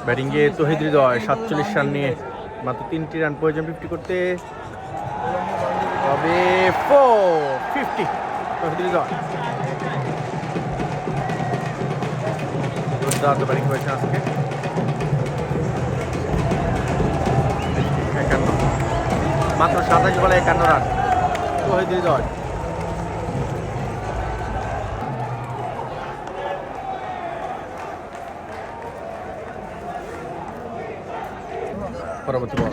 ব্যাটিংয়ে তহিদ হৃদয় 47 রান নিয়ে মাত্র 3টি রান প্রয়োজন 50 করতে। তবে 450 তহিদ হৃদয় দুর্দান্ত ব্যাটিং করেছেন আজকে। 51 মাত্র 27 বলে 51 রান তহিদ হৃদয়। পরবর্তী বল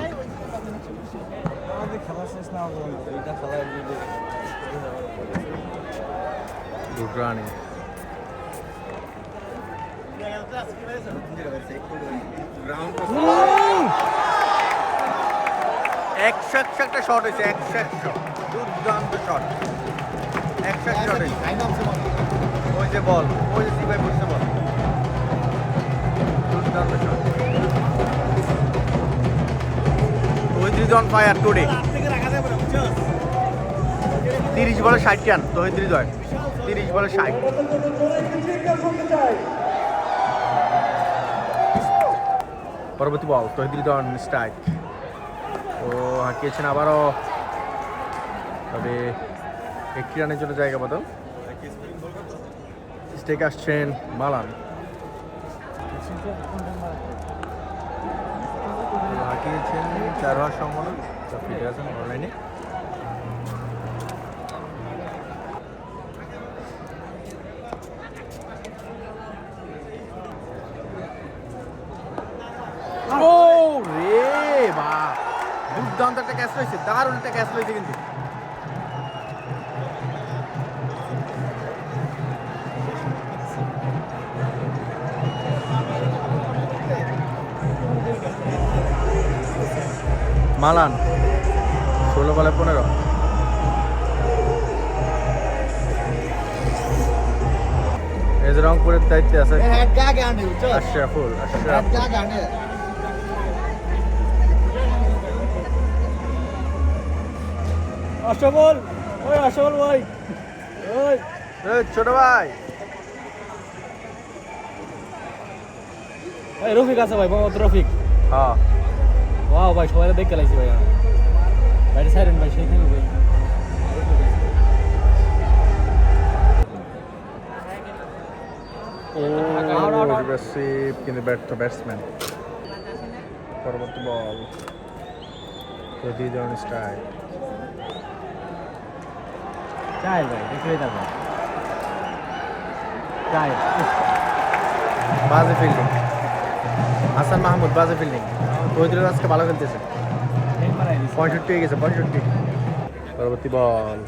গুড রানিং। 100 একটা শট হয়েছে, 100 দুর্দান্ত শট, 100 শট হয়েছে। ওই যে বল, ওই যে সিপাই করছে বল, দুর্দান্ত shot. Towhid Hridoy on fire today. 30 বলে 60 রান তহিদ হৃদয়, 30 বলে 60। পরবর্তী বল তহিদ হৃদয় অন স্ট্রাইক। ও হাঁকিয়েছেন আবারও, তবে 1 রানের জন্য জায়গা বদল। স্টেক আসছেন মালান, হাঁকিয়েছেন 4 হওয়ার সম্ভাবনা, ফিরে আছেন অনলাইনে। ও রে বাহ, দুর্দান্ত একটা ক্যাচ রয়েছে, দারুণ একটা ক্যাচ রয়েছে কিন্তু। মালান 16 বলে 15। এজ রংপুরের দায়িত্বে আছে আশরাফুল। আশরাফুল, ওই আশরাফুল ভাই, ওই ছোট ভাই, ভাই রফিক আছে ভাই, মোহাম্মদ রফিক। হ্যাঁ ওয়াও ভাই, সবাই দেখে লাইছি ভাই, ভাই সাইরেন ভাই, সেই খেলু ভাই। রিসিভ কিন্তু ব্যর্থ ব্যাটসম্যান। পরবর্তী বল তহিদ অন স্ট্রাইক। চাই ভাই, দেখলেই যাবে চাই। বাজে ফিল্ডিং, হাসান মাহমুদ বাজে ফিল্ডিং। তহিদ আজকে ভালো খেলতেছে, 65 হয়ে গেছে, 65। পরবর্তী বল